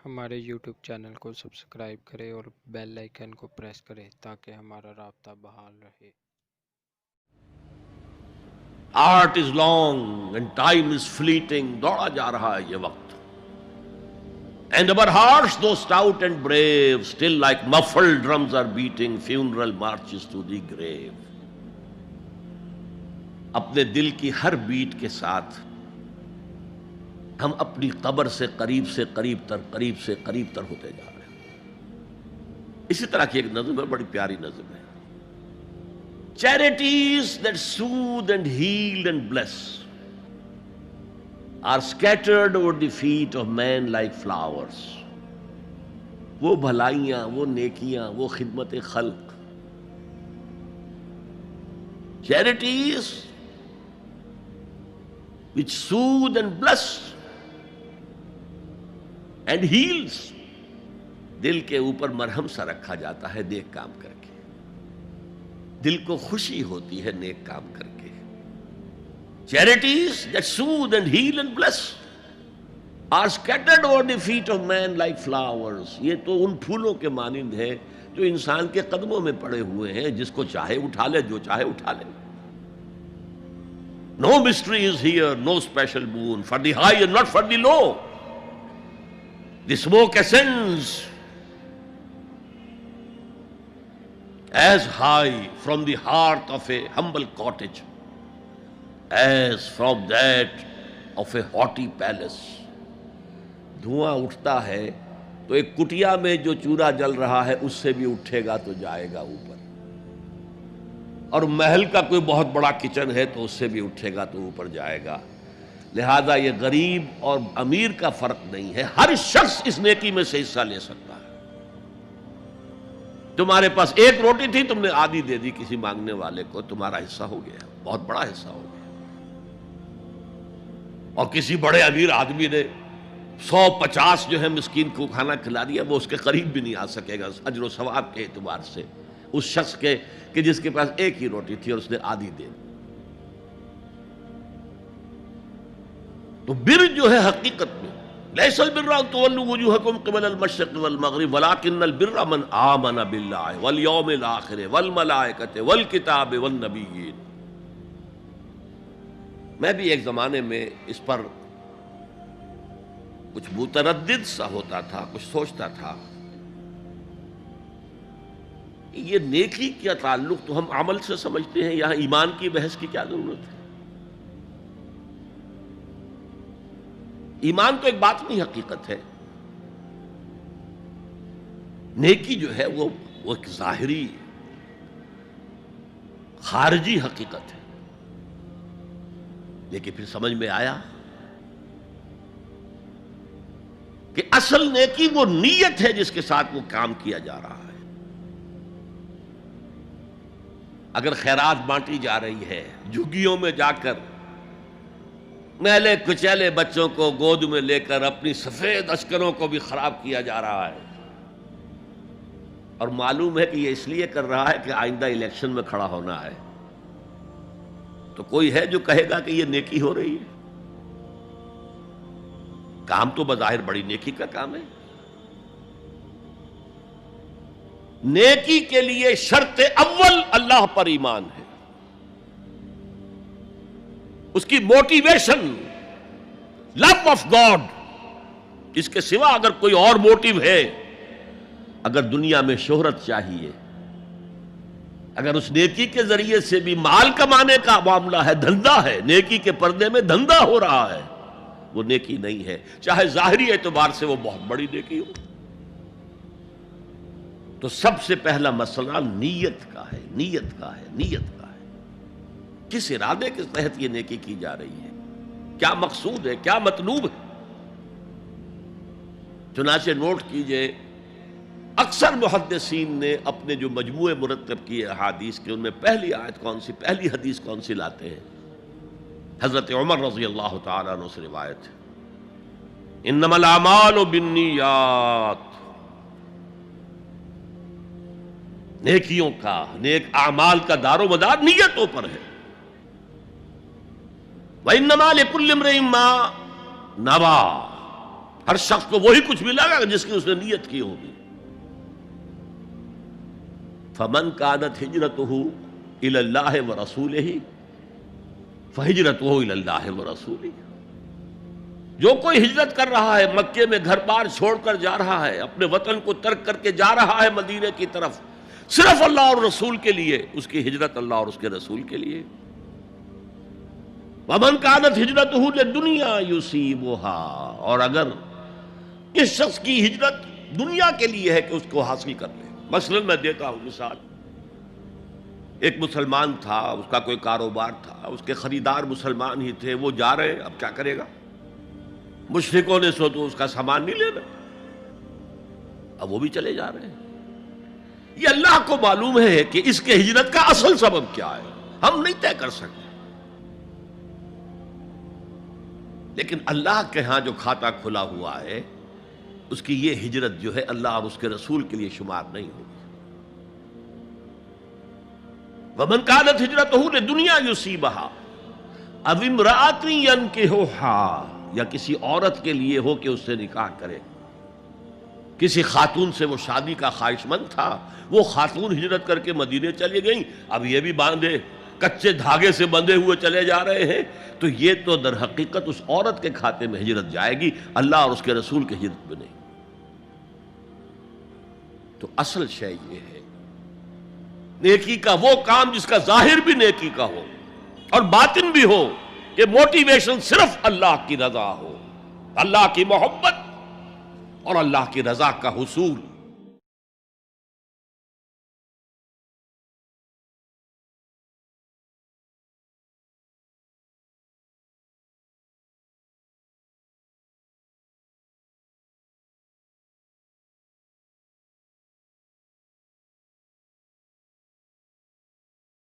ہمارے YouTube channel کو subscribe کریں اور بیل آئیکن کو پریس کریں تاکہ ہمارا رابطہ بحال رہے۔ Art is long and time is fleeting, دوڑا جا رہا ہے یہ وقت. And our hearts, though stout and brave, still like muffled drums are beating funeral marches to the grave. اپنے دل کی ہر بیٹ کے ساتھ ہم اپنی قبر سے قریب سے قریب تر ہوتے جا رہے ہیں. اسی طرح کی ایک نظم ہے، بڑی پیاری نظم ہے. Charities that soothe and heal and bless are scattered over the feet of men like flowers. وہ بھلائیاں، وہ نیکیاں، وہ خدمت خلق، charities which soothe and bless and heals، دل کے اوپر مرہم سا رکھا جاتا ہے نیک کام کر کے، دل کو خوشی ہوتی ہے نیک کام کر کے. Charities that soothe and heal and bless are scattered over the feet of man like flowers. یہ تو ان پھولوں کے مانند ہے جو انسان کے قدموں میں پڑے ہوئے ہیں، جس کو چاہے اٹھا لے، جو چاہے اٹھا لے. No mystery is here, no special boon for the high and not for the low. The smoke ascends as high from the hearth of a humble cottage as from that of a haughty palace. دھواں اٹھتا ہے تو ایک کٹیا میں جو چولہا جل رہا ہے اس سے بھی اٹھے گا تو جائے گا اوپر، اور محل کا کوئی بہت بڑا کچن ہے تو اس سے بھی اٹھے گا تو اوپر جائے گا. لہذا یہ غریب اور امیر کا فرق نہیں ہے، ہر شخص اس نیکی میں سے حصہ لے سکتا ہے. تمہارے پاس ایک روٹی تھی، تم نے آدھی دے دی کسی مانگنے والے کو، تمہارا حصہ ہو گیا، بہت بڑا حصہ ہو گیا. اور کسی بڑے امیر آدمی نے 150 جو ہے مسکین کو کھانا کھلا دیا، وہ اس کے قریب بھی نہیں آ سکے گا اجر و ثواب کے اعتبار سے اس شخص کے کہ جس کے پاس ایک ہی روٹی تھی اور اس نے آدھی دے دی. تو بر جو ہے حقیقت میں لیس البر ان تولوا وجوہکم قبل المشرق والمغرب ولکن البر من آمن باللہ والیوم الآخر والملائکۃ والکتاب والنبیین. میں بھی ایک زمانے میں اس پر کچھ متردد سا ہوتا تھا، کچھ سوچتا تھا یہ نیکی کا تعلق تو ہم عمل سے سمجھتے ہیں، یہاں ایمان کی بحث کی کیا ضرورت ہے؟ ایمان تو ایک باطنی حقیقت ہے، نیکی جو ہے وہ ایک ظاہری خارجی حقیقت ہے. لیکن پھر سمجھ میں آیا کہ اصل نیکی وہ نیت ہے جس کے ساتھ وہ کام کیا جا رہا ہے. اگر خیرات بانٹی جا رہی ہے، جھگیوں میں جا کر میلے کچیلے بچوں کو گود میں لے کر اپنی سفید اشکروں کو بھی خراب کیا جا رہا ہے، اور معلوم ہے کہ یہ اس لیے کر رہا ہے کہ آئندہ الیکشن میں کھڑا ہونا ہے، تو کوئی ہے جو کہے گا کہ یہ نیکی ہو رہی ہے؟ کام تو بظاہر بڑی نیکی کا کام ہے. نیکی کے لیے شرط اول اللہ پر ایمان ہے، اس کی موٹیویشن لو آف گاڈ. اس کے سوا اگر کوئی اور موٹیو ہے، اگر دنیا میں شہرت چاہیے، اگر اس نیکی کے ذریعے سے بھی مال کمانے کا معاملہ ہے، دھندا ہے، نیکی کے پردے میں دھندا ہو رہا ہے، وہ نیکی نہیں ہے، چاہے ظاہری اعتبار سے وہ بہت بڑی نیکی ہو. تو سب سے پہلا مسئلہ نیت کا ہے، نیت کا ہے، نیت کا ہے. کس ارادے کے تحت یہ نیکی کی جا رہی ہے، کیا مقصود ہے، کیا مطلوب ہے. چنانچہ نوٹ کیجئے، اکثر محدثین نے اپنے جو مجموعے مرتب کیے احادیث کے، ان میں پہلی آیت کون سی، پہلی حدیث کون سی لاتے ہیں؟ حضرت عمر رضی اللہ تعالیٰ عنہ سے روایت ہے، انما الاعمال بالنیات. نیکیوں کا، نیک اعمال کا دار و مدار نیتوں پر ہے. وَإِنَّمَا لِكُلِّ امْرِئٍ مَّا نَوَىٰ. ہر شخص کو وہی کچھ ملے گا جس کی اس نے نیت کی ہوگی. فمن کانت ہجرتہ الی اللہ ورسولہ فہجرتہ الی اللہ ورسولہ. جو کوئی ہجرت کر رہا ہے، مکے میں گھر بار چھوڑ کر جا رہا ہے، اپنے وطن کو ترک کر کے جا رہا ہے مدینے کی طرف صرف اللہ اور رسول کے لیے، اس کی ہجرت اللہ اور اس کے رسول کے لیے. ومن کانت ہجرتہ لدنیا یصیبها. اور اگر اس شخص کی ہجرت دنیا کے لیے ہے کہ اس کو حاصل کر لے. مثلا میں دیتا ہوں مثال، ایک مسلمان تھا، اس کا کوئی کاروبار تھا، اس کے خریدار مسلمان ہی تھے، وہ جا رہے، اب کیا کرے گا؟ مشرکوں نے سو تو اس کا سامان نہیں لینا، اب وہ بھی چلے جا رہے ہیں. یہ اللہ کو معلوم ہے کہ اس کے ہجرت کا اصل سبب کیا ہے، ہم نہیں طے کر سکتے. لیکن اللہ کے ہاں جو کھاتا کھلا ہوا ہے، اس کی یہ ہجرت جو ہے اللہ اور اس کے رسول کے لیے شمار نہیں ہوگی. وَمَنْ كَانَتْ هِجْرَتُهُ لِدُنْيَا يُصِيبَهَا أَوْ امْرَأَةٍ يَنكِحُهَا. یا کسی عورت کے لیے ہو کہ اس سے نکاح کرے. کسی خاتون سے وہ شادی کا خواہش مند تھا، وہ خاتون ہجرت کر کے مدینے چلی گئیں، اب یہ بھی باندھے کچے دھاگے سے بندھے ہوئے چلے جا رہے ہیں، تو یہ تو در حقیقت اس عورت کے کھاتے میں ہجرت جائے گی، اللہ اور اس کے رسول کی ہجرت میں نہیں. تو اصل شے یہ ہے نیکی کا وہ کام جس کا ظاہر بھی نیکی کا ہو اور باطن بھی ہو، کہ موٹیویشن صرف اللہ کی رضا ہو، اللہ کی محبت اور اللہ کی رضا کا حصول.